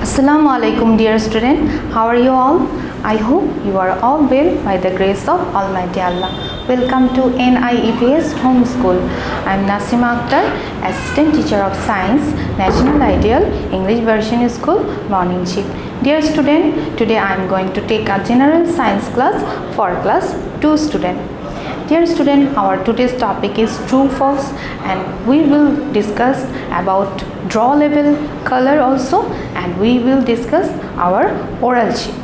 Assalamu alaikum dear student, how are you all? I hope you are all well by the grace of Almighty Allah. Welcome to NIEPS Homeschool. I am Nasima Akter, Assistant Teacher of Science, National Ideal English Version School, Morning Shift. Dear student, today I am going to take a general science class for class 2 student. Dear student, our today's topic is true false and we will discuss about draw level, color also, and we will discuss our oral sheet.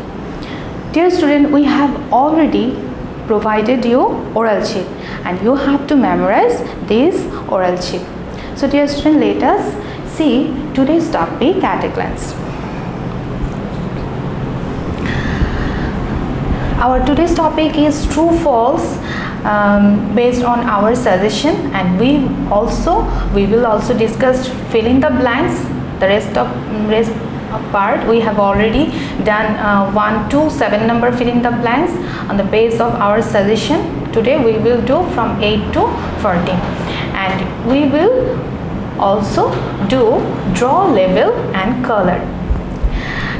Dear student, we have already provided you oral sheet and you have to memorize this oral sheet. So dear student, let us see today's topic at a glance. Our today's topic is true false based on our suggestion, and we will also discuss fill in the blanks. The rest of part we have already done 1 to 7 number fill in the blanks on the base of our suggestion. Today we will do from 8 to 14 and we will also do draw, level and color.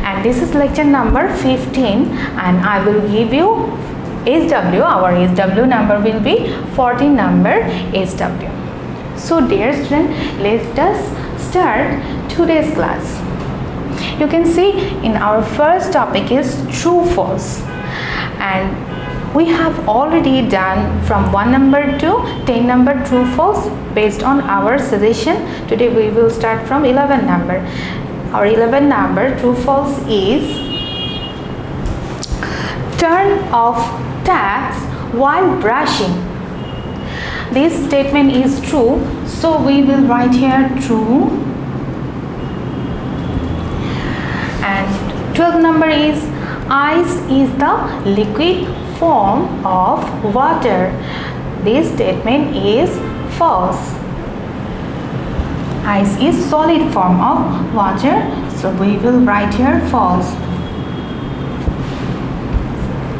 And this is lecture number 15 and I will give you SW. Our SW number will be 14 number SW. So dear student, let us start today's class. You can see in our first topic is true false, and we have already done from 1 number to 10 number true false based on our suggestion. Today we will start from 11 number. Our 11 number true false is turn off taps while brushing. This statement is true, so we will write here true. And 12th number is ice is the liquid form of water. This statement is false. Ice is solid form of water, so we will write here false.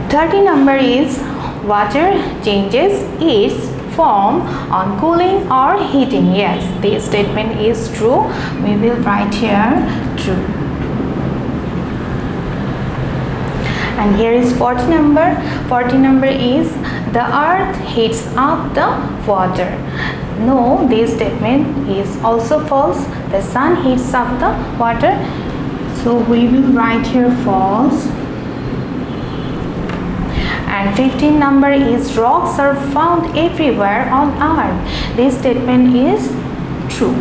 30 number is water changes its form on cooling or heating. Yes, this statement is true. We will write here true. And here is 40 number. 40 number is the earth heats up the water. No, this statement is also false. The sun heats up the water. So we will write here false. And 15 number is rocks are found everywhere on earth. This statement is true.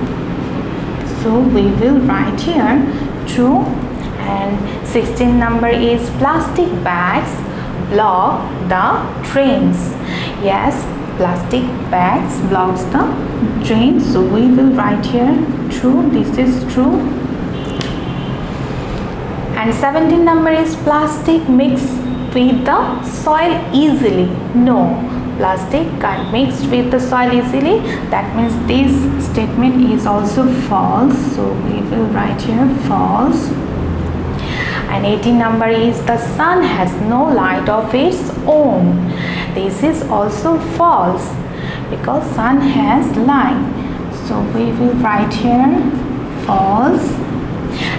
So we will write here true. And 16 number is plastic bags block the drains. Yes, plastic bags blocks the drains. So we will write here true. This is true. And 17 number is plastic mix with the soil easily. No, plastic can't mix with the soil easily. That means this statement is also false. So we will write here false. And 18 number is the sun has no light of its own. This is also false because sun has light. So we will write here false.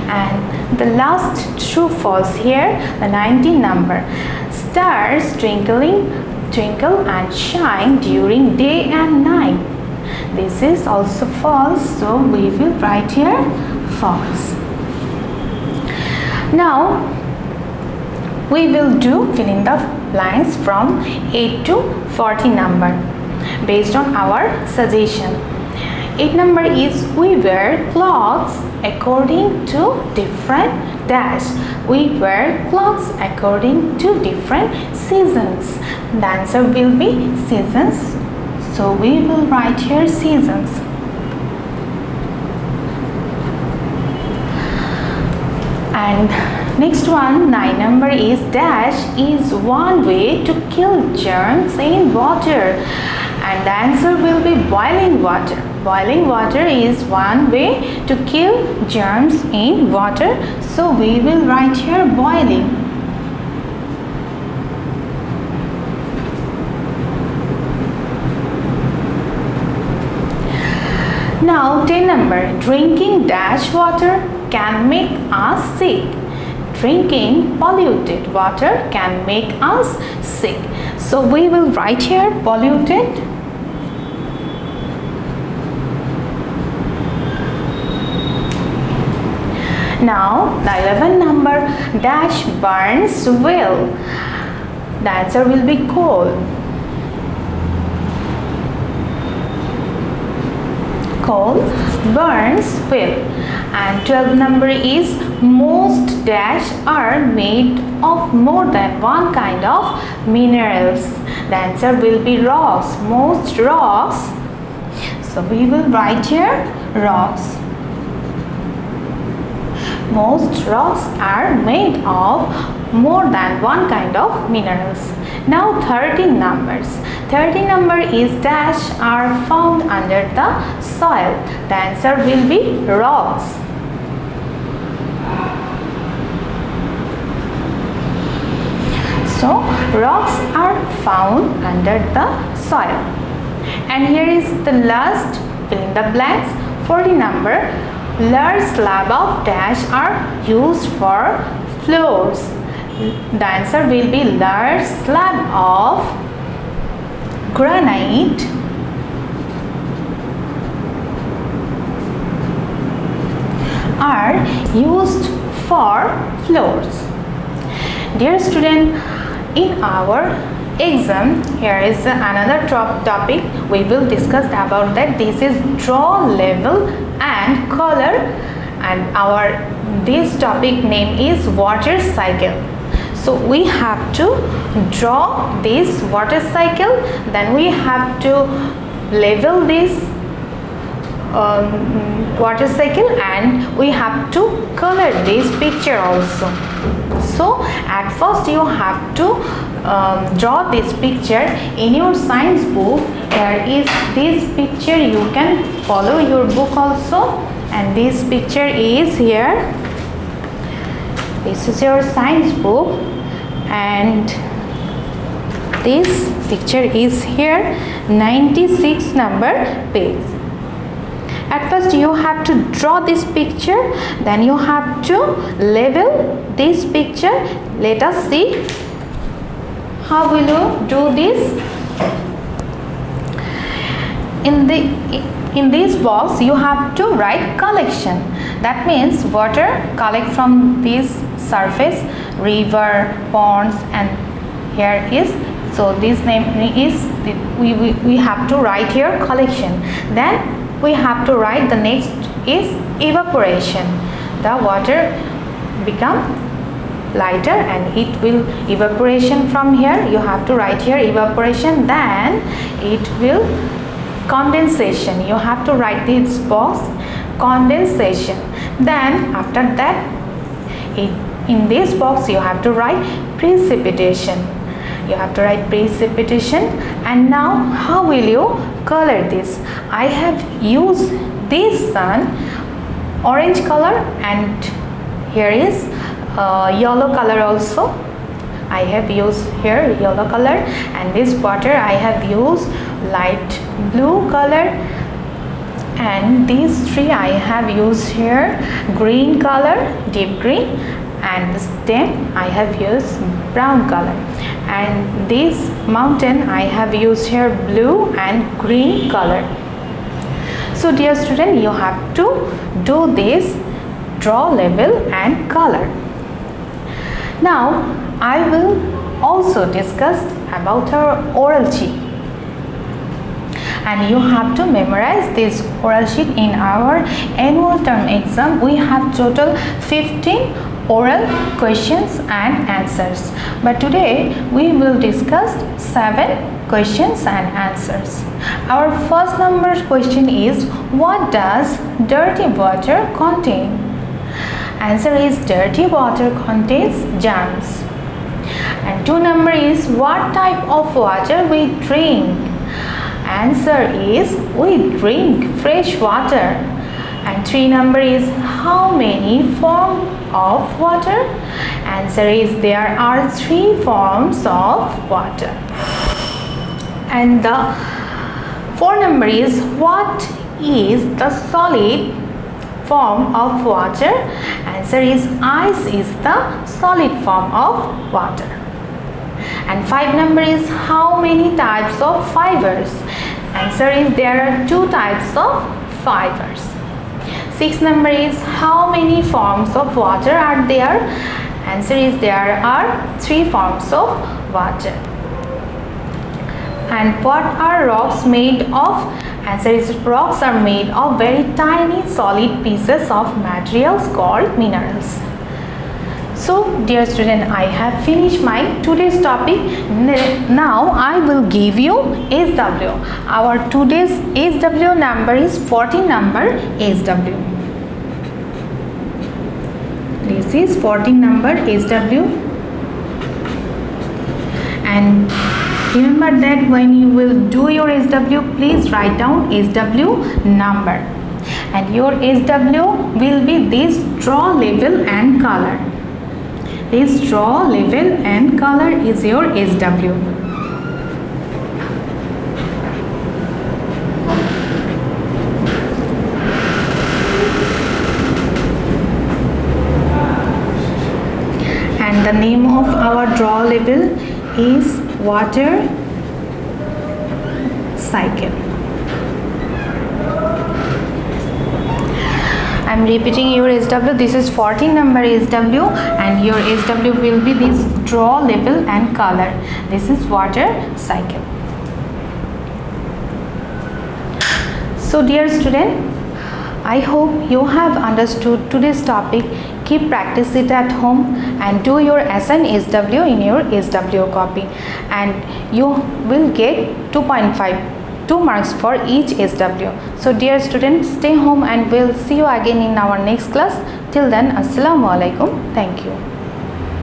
And the last true false here, the 19 number. Stars twinkle and shine during day and night. This is also false, so we will write here false. Now we will do fill in the blanks from 8 to 40 number based on our suggestion. 8 number is we wear clothes according to different dash. We wear clothes according to different seasons. The answer will be seasons. So we will write here seasons. And next one, 9 number is dash is one way to kill germs in water. And the answer will be boiling water. Boiling water is one way to kill germs in water. So we will write here boiling. Now 10 number, drinking dash water can make us sick. Drinking polluted water can make us sick. So we will write here polluted. Now the 11 number dash burns well. The answer will be coal. Coal burns well. And 12 number is most dash are made of more than one kind of minerals. The answer will be rocks. Most rocks. So we will write here rocks. Most rocks are made of more than one kind of minerals. Now 13 numbers. 13 number is dash are found under the soil. The answer will be rocks. So rocks are found under the soil. And here is the last fill in the blanks. 40 number. Large slab of dash are used for floors. The answer will be large slab of granite are used for floors. Dear student, in our exam, here is another topic we will discuss about that. This is draw, level and color, and this topic name is water cycle. So we have to draw this water cycle, then we have to level this water cycle, and we have to color this picture also. So at first you have to draw this picture in your science book. There is this picture, you can follow your book also, and this picture is here. This is your science book, and this picture is here, 96 number page. At first you have to draw this picture, then you have to level this picture. Let us see how will you do this. In this box you have to write collection. That means water collect from this surface, river, ponds, and here is, so this name is, we have to write here collection. Then we have to write the next is evaporation. The water become lighter and it will evaporation from here. You have to write here evaporation. Then it will condensation. You have to write this box condensation. Then after that, in this box you have to write precipitation. You have to write precipitation. And now how will you color this? I have used this sun orange color, and here is yellow color also. I have used here yellow color, and this water I have used light blue color, and these three I have used here green color, deep green, and the stem I have used brown color, and this mountain I have used here blue and green color. So dear student, you have to do this draw, level and color. Now I will also discuss about our oral sheet, and you have to memorize this oral sheet. In our annual term exam we have total 15 oral questions and answers, but today we will discuss 7 questions and answers. Our first number question is, what does dirty water contain? Answer is, dirty water contains germs. And 2 number is, what type of water we drink? Answer is, we drink fresh water. And 3 number is, how many forms of water? Answer is, there are 3 forms of water. And the 4 number is, what is the solid form of water? Answer is ice is the solid form of water. And 5 number is how many types of fibers? Answer is there are 2 types of fibers. 6 number is how many forms of water are there? Answer is there are 3 forms of water. And what are rocks made of? Answer is rocks are made of very tiny solid pieces of materials called minerals. So dear student, I have finished my today's topic. Now I will give you SW. Our today's SW number is 14 number SW. This is 14 number SW. And remember that when you will do your SW, please write down SW number. And your SW will be this draw level and color. This draw level and color is your SW. And the name of our draw level is water cycle. I am repeating your SW. This is 14 number SW and your SW will be this draw level and color. This is water cycle. So dear student, I hope you have understood today's topic. Keep practice it at home and do your assign SW in your SW copy, and you will get 2 marks for each SW. So dear students, stay home and we'll see you again in our next class. Till then, Assalamu alaikum. Thank you.